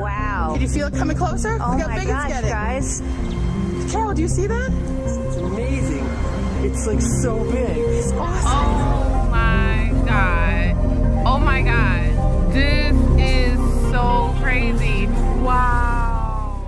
Wow. Did you feel it coming closer? Oh Look how my big gosh, it's getting. guys. Carol, do you see that? It's amazing. It's like so big. It's awesome. Oh my God. Oh my God. This is so crazy. Wow.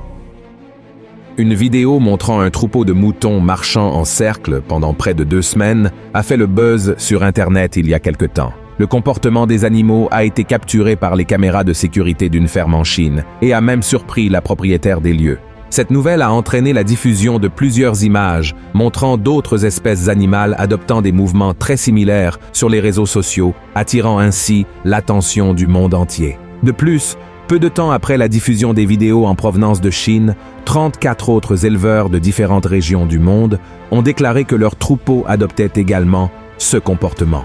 Une vidéo montrant un troupeau de moutons marchant en cercle pendant près de 2 semaines a fait le buzz sur Internet il y a quelque temps. Le comportement des animaux a été capturé par les caméras de sécurité d'une ferme en Chine et a même surpris la propriétaire des lieux. Cette nouvelle a entraîné la diffusion de plusieurs images montrant d'autres espèces animales adoptant des mouvements très similaires sur les réseaux sociaux, attirant ainsi l'attention du monde entier. De plus, peu de temps après la diffusion des vidéos en provenance de Chine, 34 autres éleveurs de différentes régions du monde ont déclaré que leurs troupeaux adoptaient également ce comportement.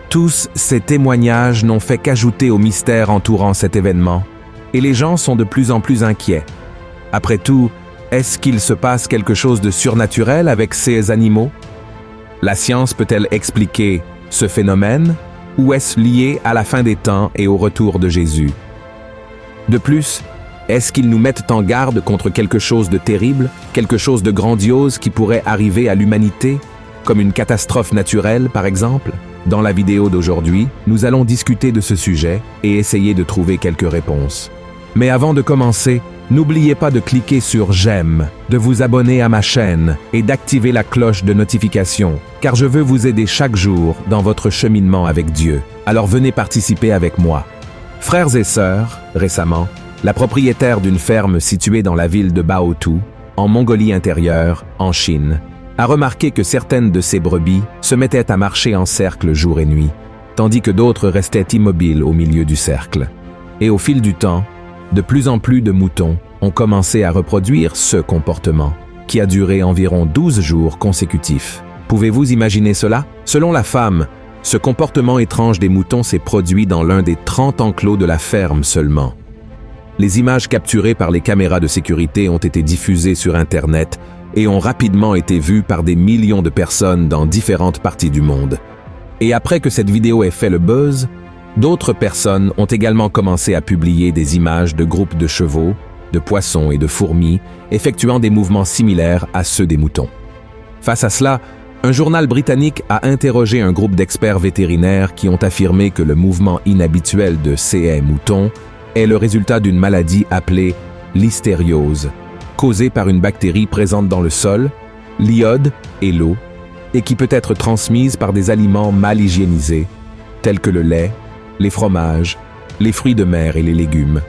Tous ces témoignages n'ont fait qu'ajouter au mystère entourant cet événement, et les gens sont de plus en plus inquiets. Après tout, est-ce qu'il se passe quelque chose de surnaturel avec ces animaux? La science peut-elle expliquer ce phénomène, ou est-ce lié à la fin des temps et au retour de Jésus? De plus, est-ce qu'ils nous mettent en garde contre quelque chose de terrible, quelque chose de grandiose qui pourrait arriver à l'humanité, comme une catastrophe naturelle par exemple? Dans la vidéo d'aujourd'hui, nous allons discuter de ce sujet et essayer de trouver quelques réponses. Mais avant de commencer, n'oubliez pas de cliquer sur j'aime, de vous abonner à ma chaîne et d'activer la cloche de notification, car je veux vous aider chaque jour dans votre cheminement avec Dieu. Alors venez participer avec moi. Frères et sœurs, récemment, la propriétaire d'une ferme située dans la ville de Baotou, en Mongolie intérieure, en Chine, a remarqué que certaines de ses brebis se mettaient à marcher en cercle jour et nuit, tandis que d'autres restaient immobiles au milieu du cercle. Et au fil du temps, de plus en plus de moutons ont commencé à reproduire ce comportement, qui a duré environ 12 jours consécutifs. Pouvez-vous imaginer cela? Selon la femme, ce comportement étrange des moutons s'est produit dans l'un des 30 enclos de la ferme seulement. Les images capturées par les caméras de sécurité ont été diffusées sur Internet et ont rapidement été vues par des millions de personnes dans différentes parties du monde. Et après que cette vidéo ait fait le buzz, d'autres personnes ont également commencé à publier des images de groupes de chevaux, de poissons et de fourmis effectuant des mouvements similaires à ceux des moutons. Face à cela, un journal britannique a interrogé un groupe d'experts vétérinaires qui ont affirmé que le mouvement inhabituel de ces moutons est le résultat d'une maladie appelée listériose, causée par une bactérie présente dans le sol, l'iode et l'eau, et qui peut être transmise par des aliments mal hygiénisés, tels que le lait, les fromages, les fruits de mer et les légumes.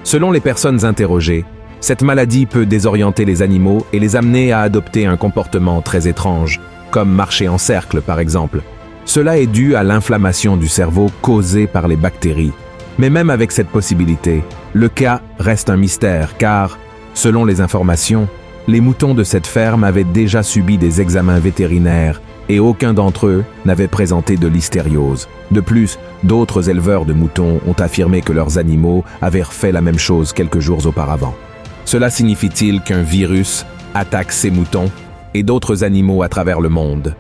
Selon les personnes interrogées, cette maladie peut désorienter les animaux et les amener à adopter un comportement très étrange, comme marcher en cercle par exemple. Cela est dû à l'inflammation du cerveau causée par les bactéries. Mais même avec cette possibilité, le cas reste un mystère car, selon les informations, les moutons de cette ferme avaient déjà subi des examens vétérinaires et aucun d'entre eux n'avait présenté de listériose. De plus, d'autres éleveurs de moutons ont affirmé que leurs animaux avaient fait la même chose quelques jours auparavant. Cela signifie-t-il qu'un virus attaque ces moutons et d'autres animaux à travers le monde?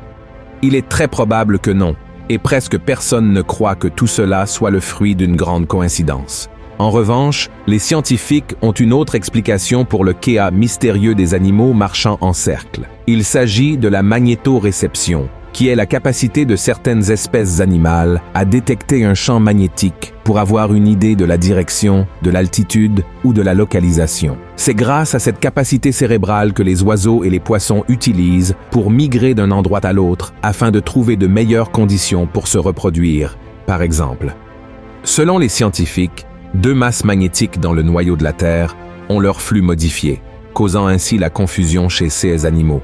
Il est très probable que non, et presque personne ne croit que tout cela soit le fruit d'une grande coïncidence. En revanche, les scientifiques ont une autre explication pour le cas mystérieux des animaux marchant en cercle. Il s'agit de la magnétoréception, qui est la capacité de certaines espèces animales à détecter un champ magnétique pour avoir une idée de la direction, de l'altitude ou de la localisation. C'est grâce à cette capacité cérébrale que les oiseaux et les poissons utilisent pour migrer d'un endroit à l'autre afin de trouver de meilleures conditions pour se reproduire, par exemple. Selon les scientifiques, 2 masses magnétiques dans le noyau de la Terre ont leur flux modifié, causant ainsi la confusion chez ces animaux.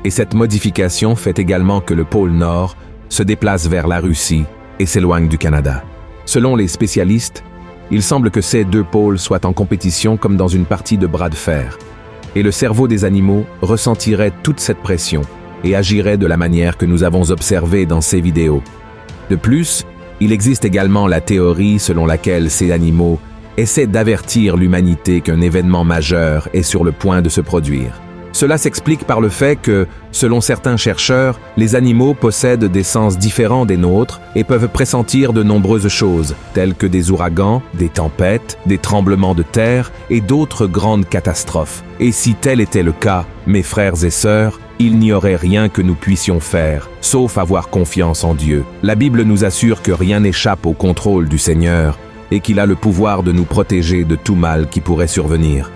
Et cette modification fait également que le pôle Nord se déplace vers la Russie et s'éloigne du Canada. Selon les spécialistes, il semble que ces 2 pôles soient en compétition comme dans une partie de bras de fer, et le cerveau des animaux ressentirait toute cette pression et agirait de la manière que nous avons observée dans ces vidéos. De plus, il existe également la théorie selon laquelle ces animaux essaient d'avertir l'humanité qu'un événement majeur est sur le point de se produire. Cela s'explique par le fait que, selon certains chercheurs, les animaux possèdent des sens différents des nôtres et peuvent pressentir de nombreuses choses, telles que des ouragans, des tempêtes, des tremblements de terre et d'autres grandes catastrophes. Et si tel était le cas, mes frères et sœurs, il n'y aurait rien que nous puissions faire, sauf avoir confiance en Dieu. La Bible nous assure que rien n'échappe au contrôle du Seigneur et qu'il a le pouvoir de nous protéger de tout mal qui pourrait survenir.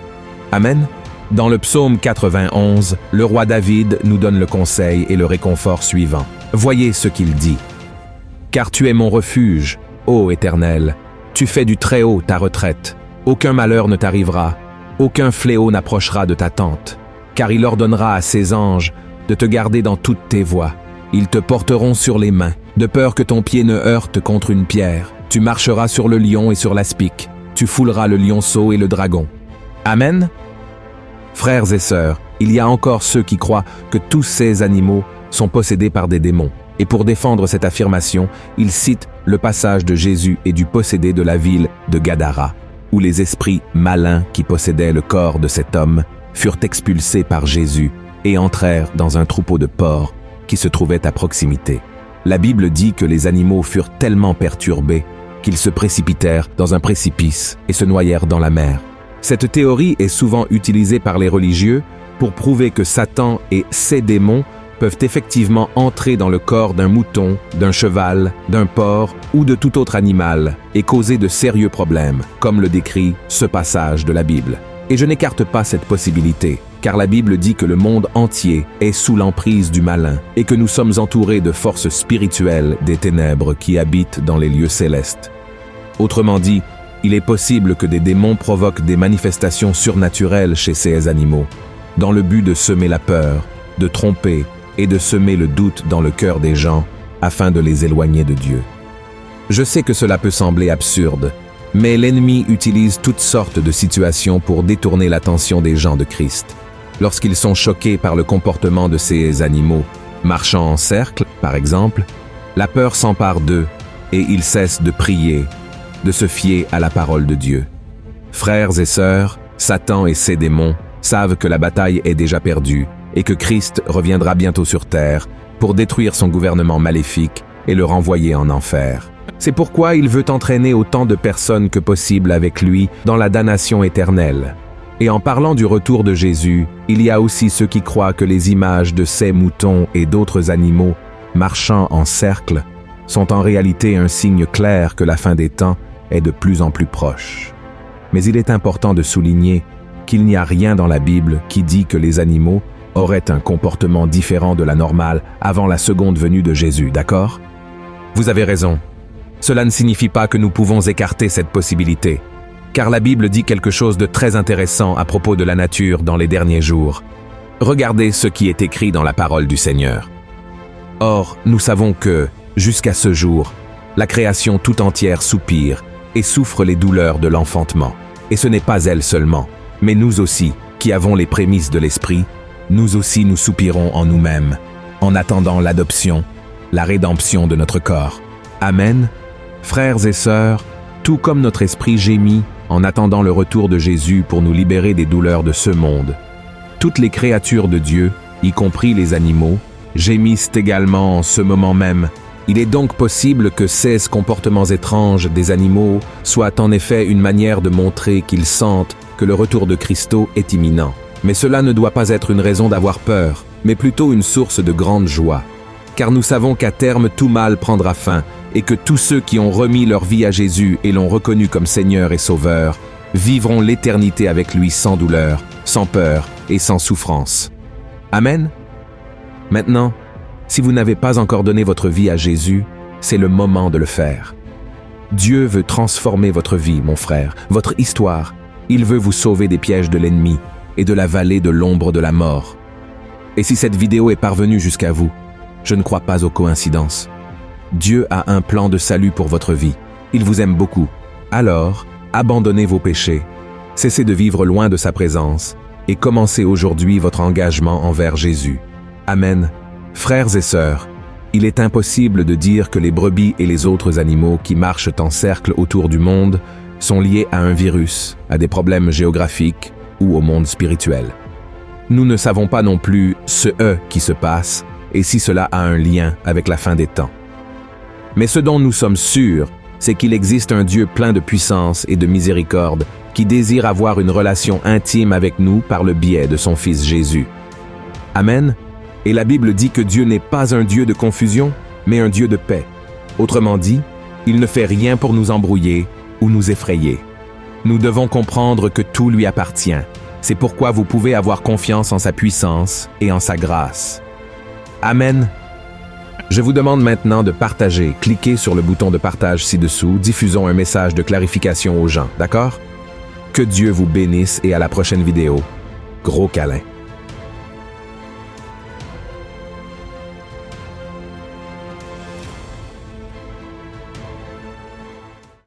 Amen. Dans le psaume 91, le roi David nous donne le conseil et le réconfort suivant. Voyez ce qu'il dit. « Car tu es mon refuge, ô Éternel, tu fais du Très-Haut ta retraite. Aucun malheur ne t'arrivera, aucun fléau n'approchera de ta tente. Car il ordonnera à ses anges de te garder dans toutes tes voies. Ils te porteront sur les mains, de peur que ton pied ne heurte contre une pierre. Tu marcheras sur le lion et sur l'aspic. Tu fouleras le lionceau et le dragon. » Amen. Frères et sœurs, il y a encore ceux qui croient que tous ces animaux sont possédés par des démons. Et pour défendre cette affirmation, ils citent le passage de Jésus et du possédé de la ville de Gadara, où les esprits malins qui possédaient le corps de cet homme furent expulsés par Jésus et entrèrent dans un troupeau de porcs qui se trouvait à proximité. La Bible dit que les animaux furent tellement perturbés qu'ils se précipitèrent dans un précipice et se noyèrent dans la mer. Cette théorie est souvent utilisée par les religieux pour prouver que Satan et ses démons peuvent effectivement entrer dans le corps d'un mouton, d'un cheval, d'un porc ou de tout autre animal et causer de sérieux problèmes, comme le décrit ce passage de la Bible. Et je n'écarte pas cette possibilité, car la Bible dit que le monde entier est sous l'emprise du malin et que nous sommes entourés de forces spirituelles des ténèbres qui habitent dans les lieux célestes. Autrement dit, il est possible que des démons provoquent des manifestations surnaturelles chez ces animaux, dans le but de semer la peur, de tromper et de semer le doute dans le cœur des gens afin de les éloigner de Dieu. Je sais que cela peut sembler absurde, mais l'ennemi utilise toutes sortes de situations pour détourner l'attention des gens de Christ. Lorsqu'ils sont choqués par le comportement de ces animaux, marchant en cercle, par exemple, la peur s'empare d'eux et ils cessent de prier, de se fier à la parole de Dieu. Frères et sœurs, Satan et ses démons savent que la bataille est déjà perdue et que Christ reviendra bientôt sur terre pour détruire son gouvernement maléfique et le renvoyer en enfer. C'est pourquoi il veut entraîner autant de personnes que possible avec lui dans la damnation éternelle. Et en parlant du retour de Jésus, il y a aussi ceux qui croient que les images de ces moutons et d'autres animaux marchant en cercle sont en réalité un signe clair que la fin des temps est de plus en plus proche. Mais il est important de souligner qu'il n'y a rien dans la Bible qui dit que les animaux auraient un comportement différent de la normale avant la seconde venue de Jésus, d'accord? Vous avez raison. Cela ne signifie pas que nous pouvons écarter cette possibilité, car la Bible dit quelque chose de très intéressant à propos de la nature dans les derniers jours. Regardez ce qui est écrit dans la parole du Seigneur. Or, nous savons que, jusqu'à ce jour, la création tout entière soupire et souffre les douleurs de l'enfantement. Et ce n'est pas elle seulement, mais nous aussi, qui avons les prémices de l'Esprit, nous aussi nous soupirons en nous-mêmes, en attendant l'adoption, la rédemption de notre corps. Amen. Frères et sœurs, tout comme notre esprit gémit en attendant le retour de Jésus pour nous libérer des douleurs de ce monde, toutes les créatures de Dieu, y compris les animaux, gémissent également en ce moment même. Il est donc possible que ces comportements étranges des animaux soient en effet une manière de montrer qu'ils sentent que le retour de Christ est imminent. Mais cela ne doit pas être une raison d'avoir peur, mais plutôt une source de grande joie. Car nous savons qu'à terme tout mal prendra fin et que tous ceux qui ont remis leur vie à Jésus et l'ont reconnu comme Seigneur et Sauveur vivront l'éternité avec lui sans douleur, sans peur et sans souffrance. Amen. Maintenant, si vous n'avez pas encore donné votre vie à Jésus, c'est le moment de le faire. Dieu veut transformer votre vie, mon frère, votre histoire. Il veut vous sauver des pièges de l'ennemi et de la vallée de l'ombre de la mort. Et si cette vidéo est parvenue jusqu'à vous, je ne crois pas aux coïncidences. Dieu a un plan de salut pour votre vie. Il vous aime beaucoup. Alors, abandonnez vos péchés, cessez de vivre loin de sa présence et commencez aujourd'hui votre engagement envers Jésus. Amen. Frères et sœurs, il est impossible de dire que les brebis et les autres animaux qui marchent en cercle autour du monde sont liés à un virus, à des problèmes géographiques ou au monde spirituel. nous ne savons pas non plus ce qui se passe et si cela a un lien avec la fin des temps. Mais ce dont nous sommes sûrs, c'est qu'il existe un Dieu plein de puissance et de miséricorde qui désire avoir une relation intime avec nous par le biais de son Fils Jésus. Amen. Et la Bible dit que Dieu n'est pas un Dieu de confusion, mais un Dieu de paix. Autrement dit, il ne fait rien pour nous embrouiller ou nous effrayer. Nous devons comprendre que tout lui appartient. C'est pourquoi vous pouvez avoir confiance en sa puissance et en sa grâce. Amen. Je vous demande maintenant de partager. Cliquez sur le bouton de partage ci-dessous. Diffusons un message de clarification aux gens, d'accord? Que Dieu vous bénisse et à la prochaine vidéo. Gros câlin.